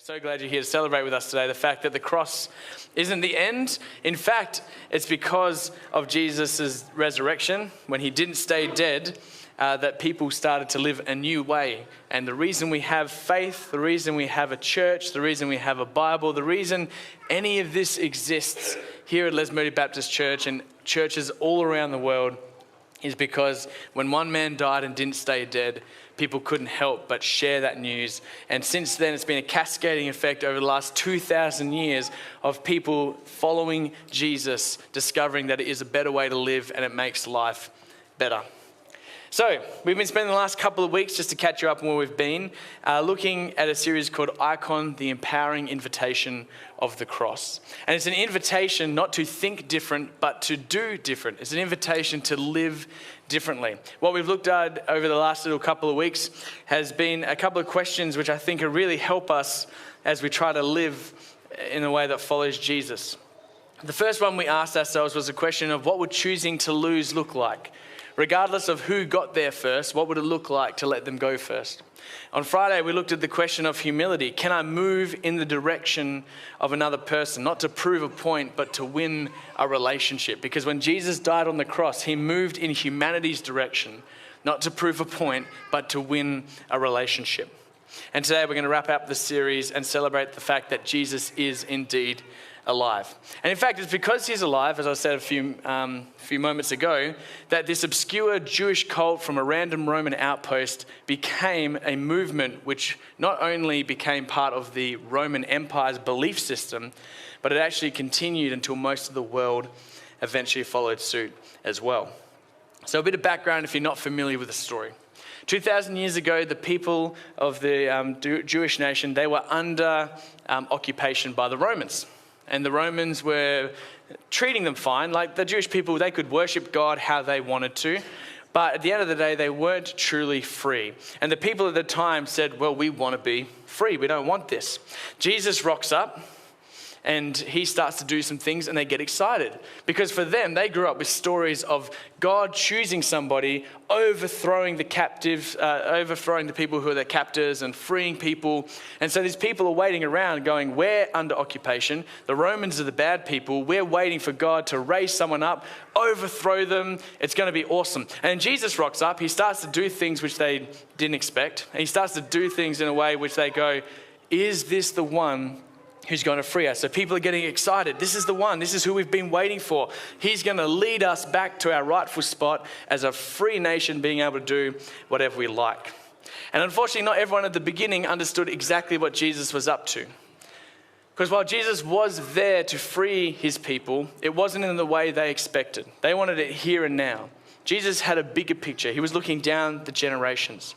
So glad you're here to celebrate with us today the fact that the cross isn't the end. In fact, it's because of Jesus' resurrection, when he didn't stay dead, that people started to live a new way. And the reason we have faith, the reason we have a church, the reason we have a Bible, the reason any of this exists here at Les Moody Baptist Church and churches all around the world is because when one man died and didn't stay dead, people couldn't help but share that news. And since then, it's been a cascading effect over the last 2,000 years of people following Jesus, discovering that it is a better way to live and it makes life better. So, we've been spending the last couple of weeks, just to catch you up on where we've been, looking at a series called Icon, the Empowering Invitation of the Cross. And it's an invitation not to think different, but to do different. It's an invitation to live differently. What we've looked at over the last little couple of weeks has been a couple of questions which I think will really help us as we try to live in a way that follows Jesus. The first one we asked ourselves was a question of what would choosing to lose look like? Regardless of who got there first, what would it look like to let them go first? On Friday, we looked at the question of humility. Can I move in the direction of another person? Not to prove a point, but to win a relationship. Because when Jesus died on the cross, he moved in humanity's direction, not to prove a point, but to win a relationship. And today we're going to wrap up the series and celebrate the fact that Jesus is indeed alive. And in fact, it's because he's alive, as I said a few moments ago, that this obscure Jewish cult from a random Roman outpost became a movement which not only became part of the Roman Empire's belief system, but it actually continued until most of the world eventually followed suit as well. So a bit of background if you're not familiar with the story. 2,000 years ago, the people of the Jewish nation, they were under occupation by the Romans. And the Romans were treating them fine. Like the Jewish people, they could worship God how they wanted to. But at the end of the day, they weren't truly free. And the people at the time said, well, we want to be free. We don't want this. Jesus rocks up and he starts to do some things and they get excited. Because for them, they grew up with stories of God choosing somebody, overthrowing the captives, overthrowing the people who are their captors and freeing people. And so these people are waiting around going, we're under occupation. The Romans are the bad people. We're waiting for God to raise someone up, overthrow them. It's going to be awesome. And Jesus rocks up. He starts to do things which they didn't expect. And he starts to do things in a way which they go, is this the one who's going to free us? So people are getting excited. This is the one. This is who we've been waiting for. He's going to lead us back to our rightful spot as a free nation, being able to do whatever we like. And unfortunately, not everyone at the beginning understood exactly what Jesus was up to. Because while Jesus was there to free his people, it wasn't in the way they expected. They wanted it here and now. Jesus had a bigger picture. He was looking down the generations.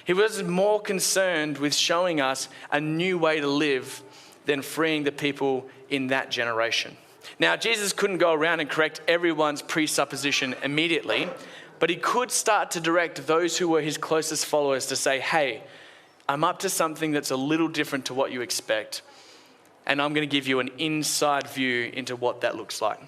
He was more concerned with showing us a new way to live than freeing the people in that generation. Now, Jesus couldn't go around and correct everyone's presupposition immediately, but he could start to direct those who were his closest followers to say, hey, I'm up to something that's a little different to what you expect, and I'm going to give you an inside view into what that looks like.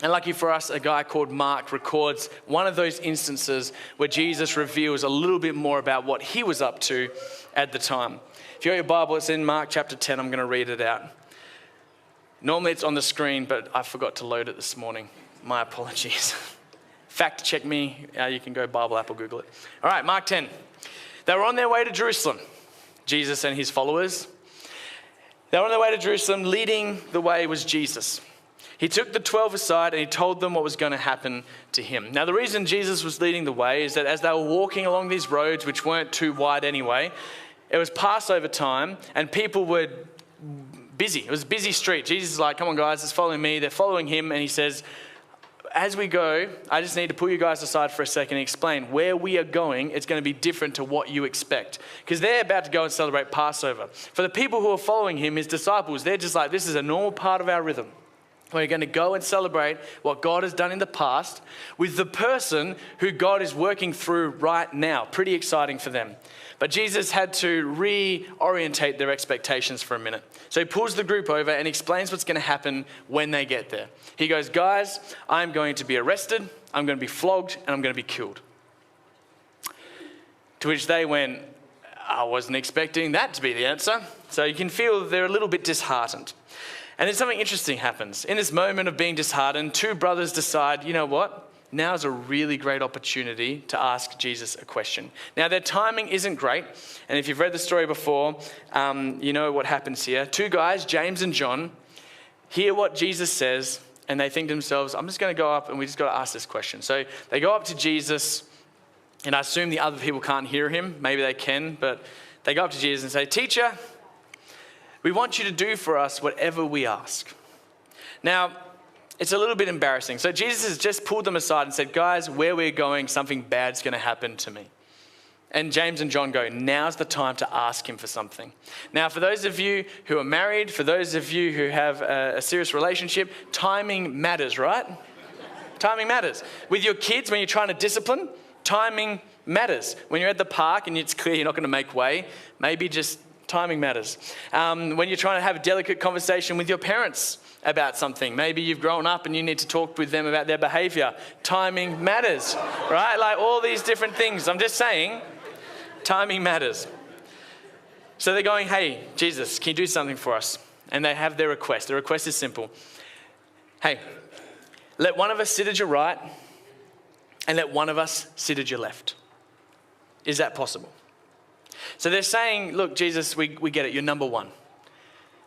And lucky for us, a guy called Mark records one of those instances where Jesus reveals a little bit more about what he was up to at the time. If you got your Bible, it's in Mark chapter 10. I'm going to read it out. Normally it's on the screen, but I forgot to load it this morning. My apologies. Fact check me. You can go Bible app or Google it. All right, Mark 10. They were on their way to Jerusalem, Jesus and his followers. They were on their way to Jerusalem. Leading the way was Jesus. He took the 12 aside and he told them what was going to happen to him. Now, the reason Jesus was leading the way is that as they were walking along these roads, which weren't too wide anyway, it was Passover time and people were busy. It was a busy street. Jesus is like, come on guys, it's following me. They're following him. And he says, as we go, I just need to pull you guys aside for a second and explain where we are going. It's going to be different to what you expect. Because they're about to go and celebrate Passover. For the people who are following him, his disciples, they're just like, this is a normal part of our rhythm. We're going to go and celebrate what God has done in the past with the person who God is working through right now. Pretty exciting for them. But Jesus had to reorientate their expectations for a minute. So he pulls the group over and explains what's going to happen when they get there. He goes, guys, I'm going to be arrested, I'm going to be flogged, and I'm going to be killed. To which they went, I wasn't expecting that to be the answer. So you can feel they're a little bit disheartened. And then something interesting happens. In this moment of being disheartened, two brothers decide, you know what? Now is a really great opportunity to ask Jesus a question. Now, their timing isn't great. And if you've read the story before, you know what happens here. Two guys, James and John, hear what Jesus says, and they think to themselves, I'm just going to go up and we just got to ask this question. So they go up to Jesus, and I assume the other people can't hear him. Maybe they can, but they go up to Jesus and say, Teacher, we want you to do for us whatever we ask. Now, it's a little bit embarrassing. So Jesus has just pulled them aside and said, guys, where we're going, something bad's going to happen to me. And James and John go, now's the time to ask him for something. Now, for those of you who are married, for those of you who have a serious relationship, timing matters, right? Timing matters. With your kids, when you're trying to discipline, timing matters. When you're at the park and it's clear you're not going to make way, maybe just timing matters. When you're trying to have a delicate conversation with your parents about something, maybe you've grown up and you need to talk with them about their behavior, timing matters, right? Like all these different things. I'm just saying, timing matters. So they're going, hey, Jesus, can you do something for us? And they have their request. The request is simple. Hey, let one of us sit at your right and let one of us sit at your left. Is that possible? So they're saying, look, Jesus, we get it. You're number one.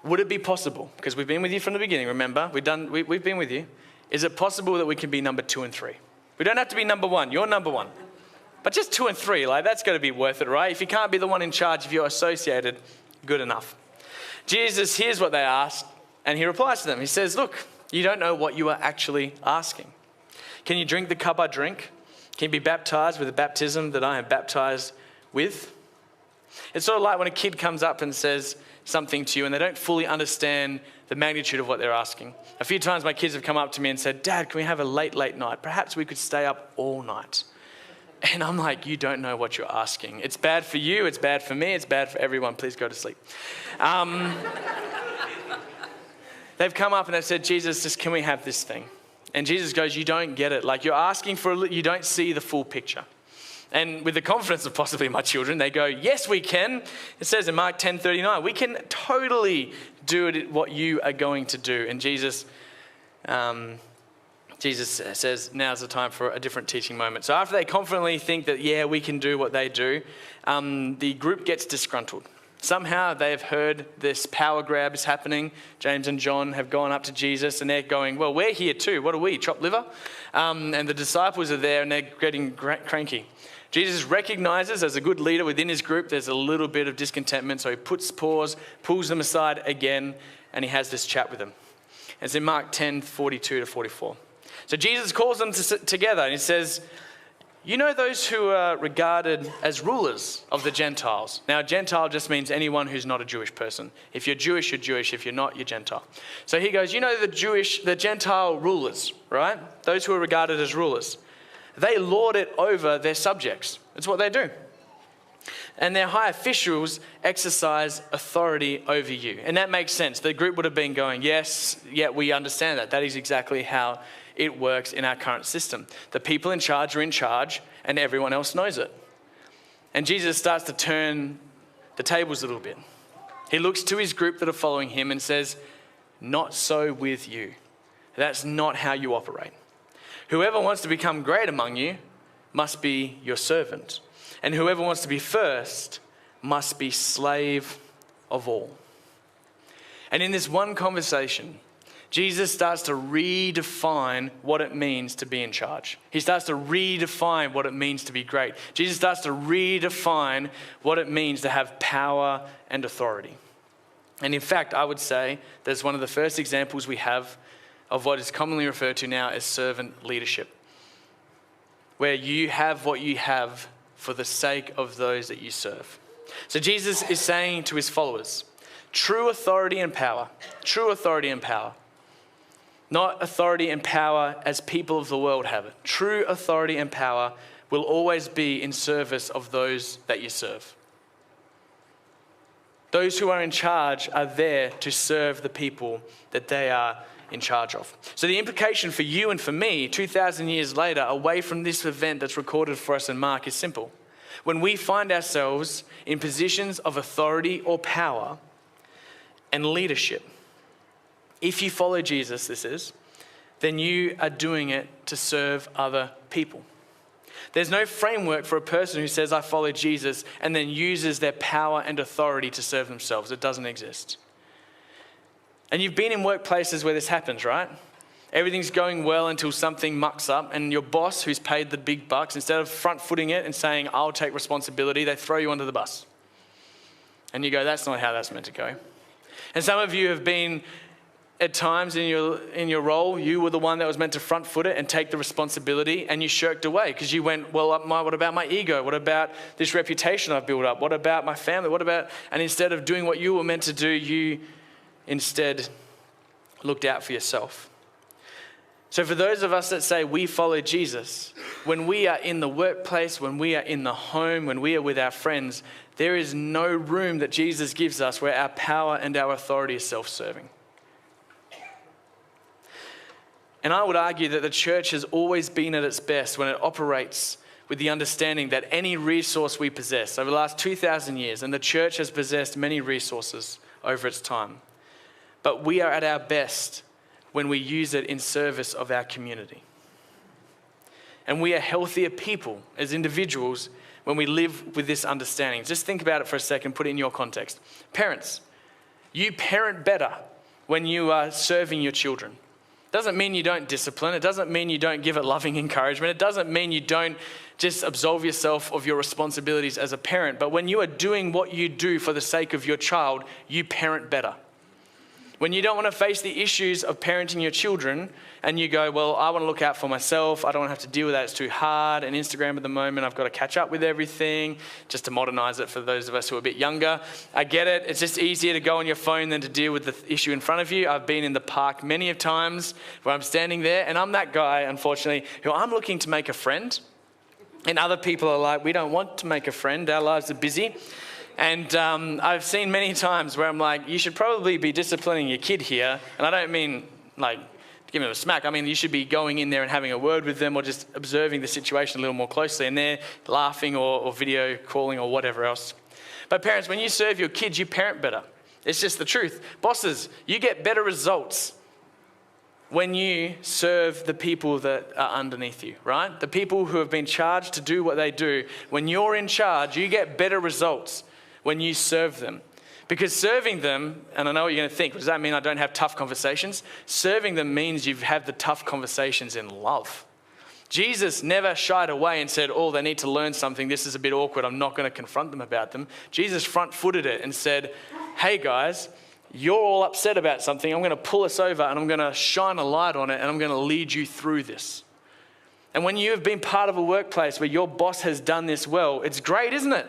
Would it be possible? Because we've been with you from the beginning, remember? We've been with you. Is it possible that we can be number 2 and 3? We don't have to be number one. You're number one. But just 2 and 3, like that's got to be worth it, right? If you can't be the one in charge, if you're associated, good enough. Jesus hears what they ask and he replies to them. He says, look, you don't know what you are actually asking. Can you drink the cup I drink? Can you be baptized with the baptism that I am baptized with? It's sort of like when a kid comes up and says something to you and they don't fully understand the magnitude of what they're asking. A few times my kids have come up to me and said, Dad, can we have a late night? Perhaps we could stay up all night. And I'm like, you don't know what you're asking. It's bad for you, it's bad for me, it's bad for everyone. Please go to sleep. They've come up and they've said, Jesus, just can we have this thing? And Jesus goes, you don't get it. Like you're asking for, you don't see the full picture. And with the confidence of possibly my children, they go, yes, we can. It says in Mark 10:39, we can totally do it what you are going to do. And Jesus says, now's the time for a different teaching moment. So after they confidently think that, yeah, we can do what they do, the group gets disgruntled. Somehow they've heard this power grab is happening. James and John have gone up to Jesus and they're going, well, we're here too. What are we, chopped liver? And the disciples are there and they're getting cranky. Jesus recognizes as a good leader within his group, there's a little bit of discontentment. So he puts pause, pulls them aside again, and he has this chat with them. And it's in Mark 10:42-44. So Jesus calls them together and he says, you know those who are regarded as rulers of the Gentiles. Now, Gentile just means anyone who's not a Jewish person. If you're Jewish, you're Jewish. If you're not, you're Gentile. So he goes, you know the Gentile rulers, right? Those who are regarded as rulers. They lord it over their subjects. That's what they do. And their high officials exercise authority over you. And that makes sense. The group would have been going, yes, yeah, we understand that. That is exactly how it works in our current system. The people in charge are in charge and everyone else knows it. And Jesus starts to turn the tables a little bit. He looks to his group that are following him and says, not so with you. That's not how you operate. Whoever wants to become great among you must be your servant. And whoever wants to be first must be slave of all. And in this one conversation, Jesus starts to redefine what it means to be in charge. He starts to redefine what it means to be great. Jesus starts to redefine what it means to have power and authority. And in fact, I would say that's one of the first examples we have of what is commonly referred to now as servant leadership, where you have what you have for the sake of those that you serve. So Jesus is saying to his followers, true authority and power, not authority and power as people of the world have it. True authority and power will always be in service of those that you serve. Those who are in charge are there to serve the people that they are in charge of. So the implication for you and for me, 2,000 years later, away from this event that's recorded for us in Mark, is simple. When we find ourselves in positions of authority or power, and leadership. If you follow Jesus, then you are doing it to serve other people. There's no framework for a person who says, I follow Jesus, and then uses their power and authority to serve themselves. It doesn't exist. And you've been in workplaces where this happens, right? Everything's going well until something mucks up, and your boss, who's paid the big bucks, instead of front-footing it and saying, I'll take responsibility, they throw you under the bus. And you go, that's not how that's meant to go. And some of you have been, at times in your role, you were the one that was meant to front-foot it and take the responsibility, and you shirked away because you went, well, what about my ego? What about this reputation I've built up? What about my family? And instead of doing what you were meant to do, you instead looked out for yourself. So for those of us that say we follow Jesus, when we are in the workplace, when we are in the home, when we are with our friends, there is no room that Jesus gives us where our power and our authority is self-serving. And I would argue that the church has always been at its best when it operates with the understanding that any resource we possess over the last 2,000 years, and the church has possessed many resources over its time, but we are at our best when we use it in service of our community. And we are healthier people as individuals when we live with this understanding. Just think about it for a second, put it in your context. Parents, you parent better when you are serving your children. Doesn't mean you don't discipline. It doesn't mean you don't give it loving encouragement. It doesn't mean you don't just absolve yourself of your responsibilities as a parent. But when you are doing what you do for the sake of your child, you parent better. When you don't want to face the issues of parenting your children and you go, well, I want to look out for myself. I don't want to have to deal with that. It's too hard. And Instagram at the moment, I've got to catch up with everything. Just to modernize it for those of us who are a bit younger. I get it. It's just easier to go on your phone than to deal with the issue in front of you. I've been in the park many of times where I'm standing there and I'm that guy, unfortunately, who I'm looking to make a friend. And other people are like, we don't want to make a friend. Our lives are busy. And I've seen many times where I'm like, you should probably be disciplining your kid here. And I don't mean like give them a smack. I mean, you should be going in there and having a word with them or just observing the situation a little more closely. And they're laughing or video calling or whatever else. But parents, when you serve your kids, you parent better. It's just the truth. Bosses, you get better results when you serve the people that are underneath you, right? The people who have been charged to do what they do. When you're in charge, you get better results when you serve them. Because serving them, and I know what you're going to think, does that mean I don't have tough conversations? Serving them means you've had the tough conversations in love. Jesus never shied away and said, oh, they need to learn something. This is a bit awkward. I'm not going to confront them about them. Jesus front-footed it and said, hey guys, you're all upset about something. I'm going to pull us over and I'm going to shine a light on it and I'm going to lead you through this. And when you have been part of a workplace where your boss has done this well, it's great, isn't it?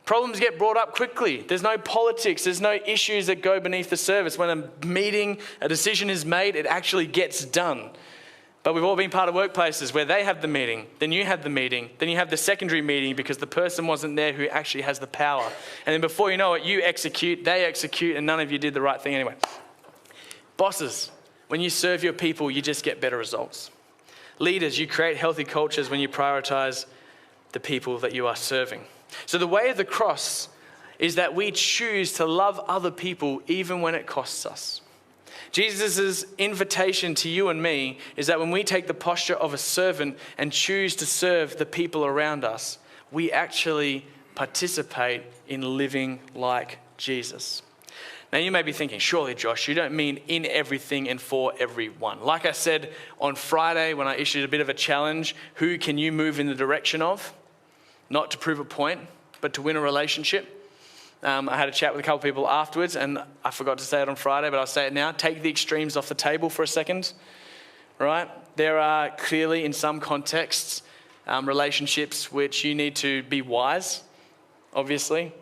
Problems get brought up quickly. There's no politics. There's no issues that go beneath the surface. When a meeting, a decision is made, it actually gets done. But we've all been part of workplaces where they have the meeting, then you have the meeting, then you have the secondary meeting because the person wasn't there who actually has the power. And then before you know it, you execute, they execute, and none of you did the right thing anyway. Bosses, when you serve your people, you just get better results. Leaders, you create healthy cultures when you prioritize the people that you are serving. So the way of the cross is that we choose to love other people even when it costs us. Jesus' invitation to you and me is that when we take the posture of a servant and choose to serve the people around us, we actually participate in living like Jesus. Now you may be thinking, surely Josh, you don't mean in everything and for everyone. Like I said on Friday when I issued a bit of a challenge, who can you move in the direction of? Not to prove a point, but to win a relationship. I had a chat with a couple of people afterwards, and I forgot to say it on Friday, but I'll say it now. Take the extremes off the table for a second, right? There are clearly, in some contexts, relationships which you need to be wise, obviously,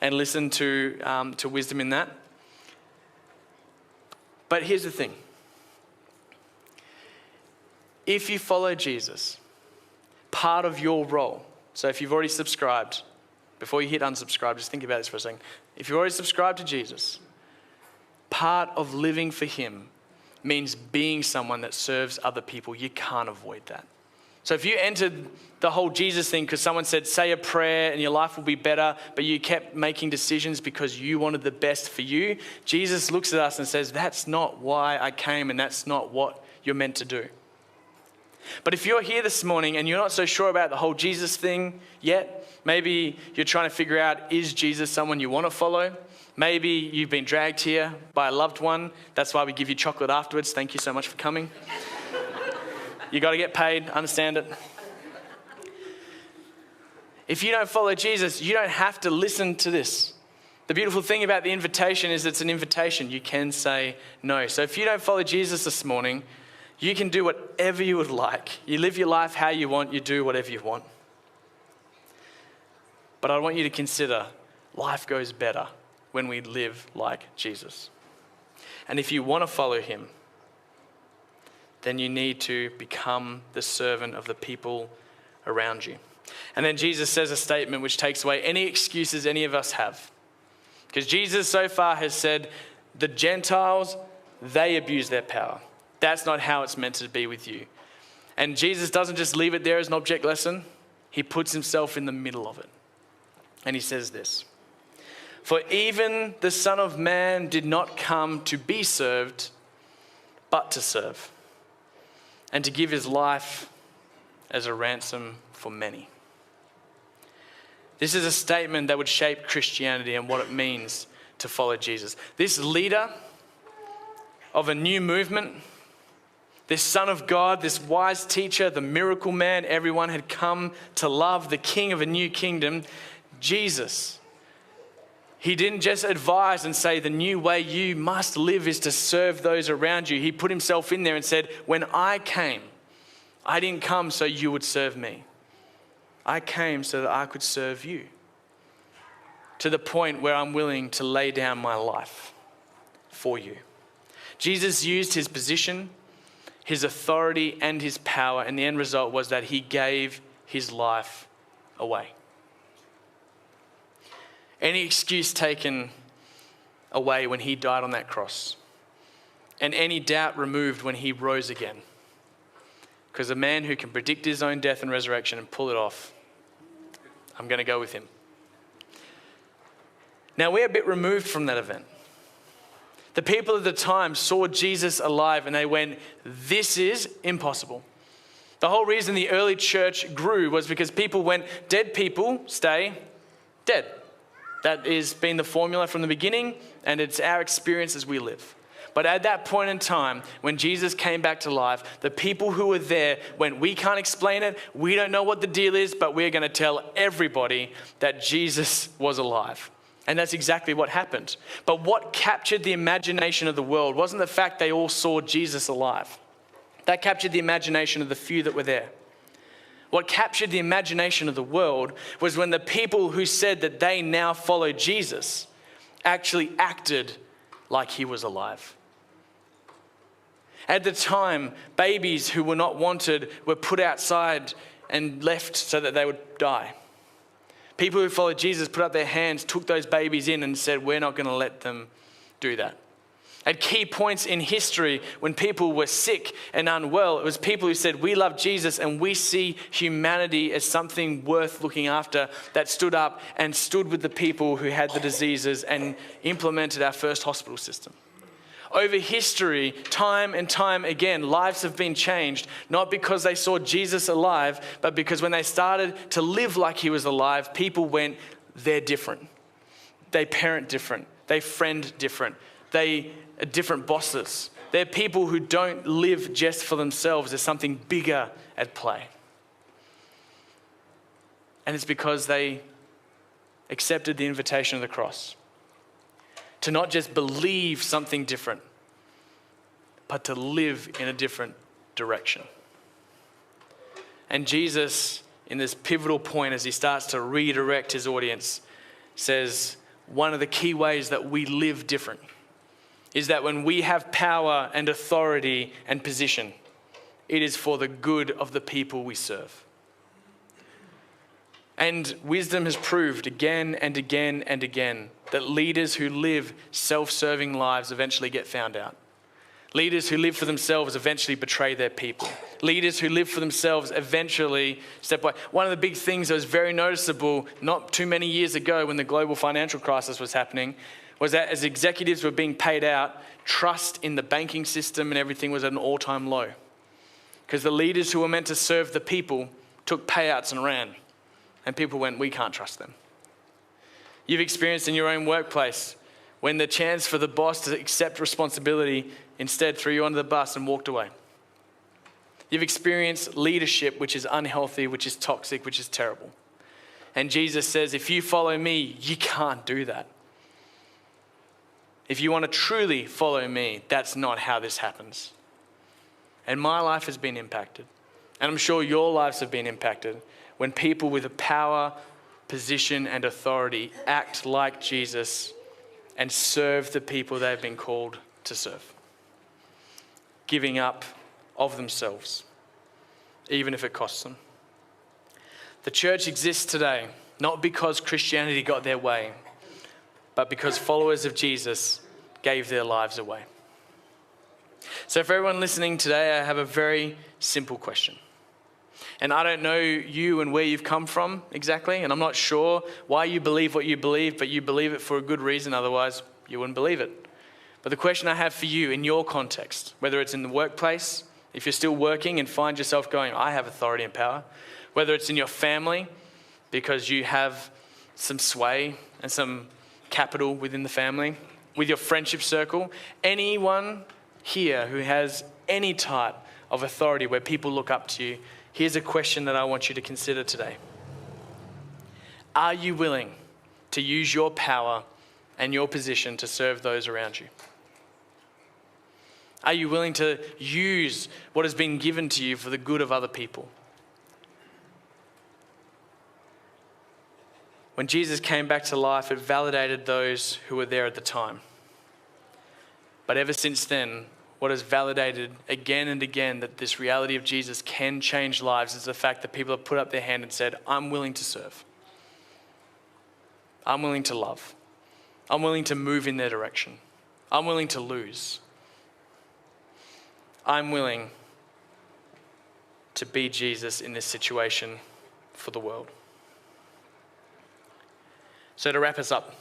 and listen to wisdom in that. But here's the thing. If you follow Jesus, part of your role, so if you've already subscribed, before you hit unsubscribe, just think about this for a second. If you've already subscribed to Jesus, part of living for him means being someone that serves other people. You can't avoid that. So if you entered the whole Jesus thing because someone said, say a prayer and your life will be better, but you kept making decisions because you wanted the best for you, Jesus looks at us and says, that's not why I came and that's not what you're meant to do. But if you're here this morning and you're not so sure about the whole Jesus thing yet, maybe you're trying to figure out, is Jesus someone you want to follow? Maybe you've been dragged here by a loved one. That's why we give you chocolate afterwards. Thank you so much for coming. You got to get paid, understand it. If you don't follow Jesus, you don't have to listen to this. The beautiful thing about the invitation is it's an invitation. You can say no. So if you don't follow Jesus this morning, you can do whatever you would like. You live your life how you want. You do whatever you want. But I want you to consider life goes better when we live like Jesus. And if you want to follow him, then you need to become the servant of the people around you. And then Jesus says a statement which takes away any excuses any of us have. Because Jesus so far has said, the Gentiles, they abuse their power. That's not how it's meant to be with you. And Jesus doesn't just leave it there as an object lesson. He puts himself in the middle of it. And he says this, for even the Son of Man did not come to be served, but to serve, and to give his life as a ransom for many. This is a statement that would shape Christianity and what it means to follow Jesus. This leader of a new movement, this Son of God, this wise teacher, the miracle man everyone had come to love, the king of a new kingdom, Jesus. He didn't just advise and say the new way you must live is to serve those around you. He put himself in there and said, when I came, I didn't come so you would serve me. I came so that I could serve you. To the point where I'm willing to lay down my life for you. Jesus used his position, his authority, and his power, and the end result was that he gave his life away. Any excuse taken away when he died on that cross, and any doubt removed when he rose again. Because a man who can predict his own death and resurrection and pull it off, I'm going to go with him. Now we're a bit removed from that event. The people at the time saw Jesus alive and they went, this is impossible. The whole reason the early church grew was because people went, dead people stay dead. That has been the formula from the beginning, and it's our experience as we live. But at that point in time, when Jesus came back to life, the people who were there went, we can't explain it, we don't know what the deal is, but we're going to tell everybody that Jesus was alive. And that's exactly what happened. But what captured the imagination of the world wasn't the fact they all saw Jesus alive. That captured the imagination of the few that were there. What captured the imagination of the world was when the people who said that they now follow Jesus actually acted like he was alive. At the time, babies who were not wanted were put outside and left so that they would die. People who followed Jesus put up their hands, took those babies in and said, we're not going to let them do that. At key points in history, when people were sick and unwell, it was people who said, we love Jesus and we see humanity as something worth looking after, that stood up and stood with the people who had the diseases and implemented our first hospital system. Over history, time and time again, lives have been changed, not because they saw Jesus alive, but because when they started to live like he was alive, people went, they're different. They parent different. They friend different. They are different bosses. They're people who don't live just for themselves. There's something bigger at play. And it's because they accepted the invitation of the cross to not just believe something different, but to live in a different direction. And Jesus, in this pivotal point, as he starts to redirect his audience, says one of the key ways that we live different is that when we have power and authority and position, it is for the good of the people we serve. And wisdom has proved again and again and again that leaders who live self-serving lives eventually get found out. Leaders who live for themselves eventually betray their people. Leaders who live for themselves eventually step away. One of the big things that was very noticeable not too many years ago when the global financial crisis was happening was that as executives were being paid out, trust in the banking system and everything was at an all-time low. Because the leaders who were meant to serve the people took payouts and ran. And people went, we can't trust them. You've experienced in your own workplace when the chance for the boss to accept responsibility instead threw you under the bus and walked away. You've experienced leadership which is unhealthy, which is toxic, which is terrible. And Jesus says, if you follow me, you can't do that. If you want to truly follow me, that's not how this happens. And my life has been impacted. And I'm sure your lives have been impacted when people with power, position, and authority act like Jesus and serve the people they've been called to serve. Giving up of themselves, even if it costs them. The church exists today, not because Christianity got their way, but because followers of Jesus gave their lives away. So for everyone listening today, I have a very simple question. And I don't know you and where you've come from exactly, and I'm not sure why you believe what you believe, but you believe it for a good reason, otherwise you wouldn't believe it. But the question I have for you in your context, whether it's in the workplace, if you're still working and find yourself going, I have authority and power, whether it's in your family because you have some sway and some capital within the family, with your friendship circle, anyone here who has any type of authority where people look up to you, here's a question that I want you to consider today. Are you willing to use your power and your position to serve those around you? Are you willing to use what has been given to you for the good of other people? When Jesus came back to life, it validated those who were there at the time. But ever since then, what has validated again and again that this reality of Jesus can change lives is the fact that people have put up their hand and said, I'm willing to serve. I'm willing to love. I'm willing to move in their direction. I'm willing to lose. I'm willing to be Jesus in this situation for the world. So to wrap us up,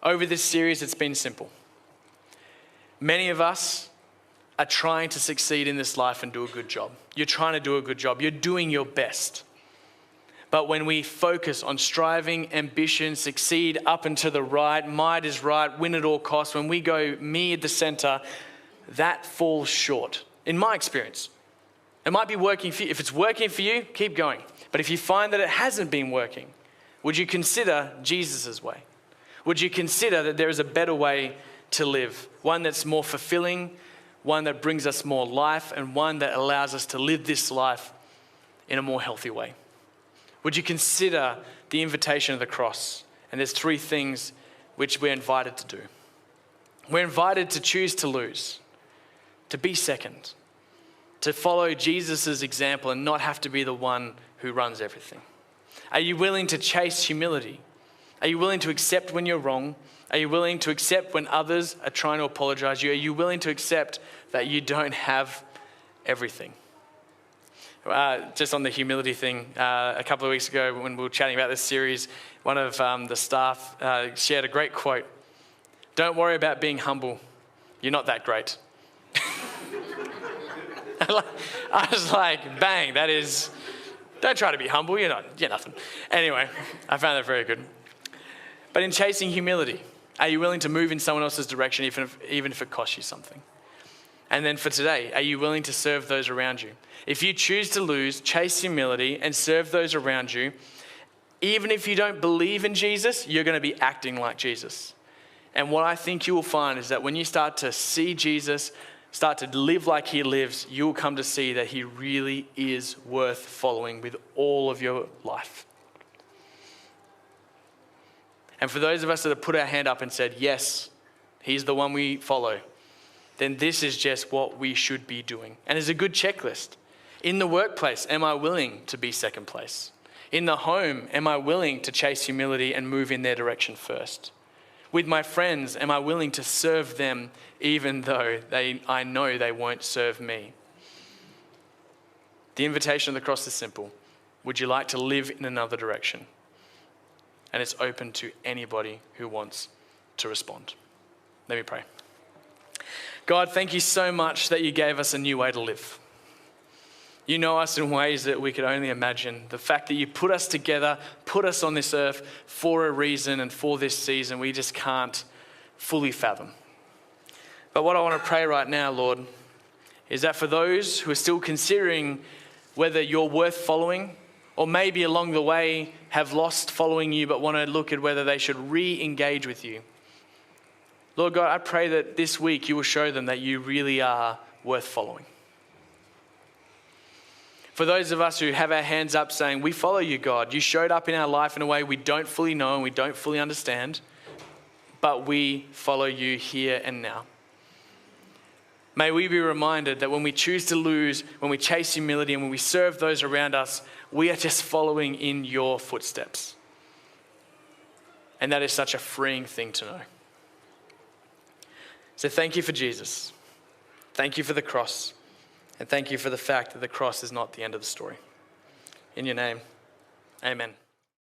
over this series, it's been simple. Many of us are trying to succeed in this life and do a good job. You're trying to do a good job. You're doing your best. But when we focus on striving, ambition, succeed up and to the right, might is right, win at all costs, when we go me at the center, that falls short, in my experience. It might be working for you. If it's working for you, keep going. But if you find that it hasn't been working, would you consider Jesus' way? Would you consider that there is a better way to live? One that's more fulfilling, one that brings us more life, and one that allows us to live this life in a more healthy way. Would you consider the invitation of the cross? And there's 3 things which we're invited to do. We're invited to choose to lose, to be second, to follow Jesus' example and not have to be the one who runs everything. Are you willing to chase humility? Are you willing to accept when you're wrong? Are you willing to accept when others are trying to apologize to you? Are you willing to accept that you don't have everything? Just on the humility thing, a couple of weeks ago when we were chatting about this series, one of the staff shared a great quote. Don't worry about being humble. You're not that great. I was like, bang, that is, don't try to be humble. You're nothing. Anyway, I found that very good. But in chasing humility, are you willing to move in someone else's direction even if it costs you something? And then for today, are you willing to serve those around you? If you choose to lose, chase humility and serve those around you, even if you don't believe in Jesus, you're going to be acting like Jesus. And what I think you will find is that when you start to see Jesus, start to live like he lives, you will come to see that he really is worth following with all of your life. And for those of us that have put our hand up and said, yes, he's the one we follow, then this is just what we should be doing. And it's a good checklist. In the workplace, am I willing to be second place? In the home, am I willing to chase humility and move in their direction first? With my friends, am I willing to serve them even though I know they won't serve me? The invitation of the cross is simple. Would you like to live in another direction? And it's open to anybody who wants to respond. Let me pray. God, thank you so much that you gave us a new way to live. You know us in ways that we could only imagine. The fact that you put us together, put us on this earth for a reason and for this season, we just can't fully fathom. But what I want to pray right now, Lord, is that for those who are still considering whether you're worth following, or maybe along the way have lost following you but want to look at whether they should re-engage with you, Lord God, I pray that this week you will show them that you really are worth following. For those of us who have our hands up saying, we follow you, God. You showed up in our life in a way we don't fully know and we don't fully understand, but we follow you here and now. May we be reminded that when we choose to lose, when we chase humility, and when we serve those around us, we are just following in your footsteps. And that is such a freeing thing to know. So thank you for Jesus. Thank you for the cross. And thank you for the fact that the cross is not the end of the story. In your name, amen.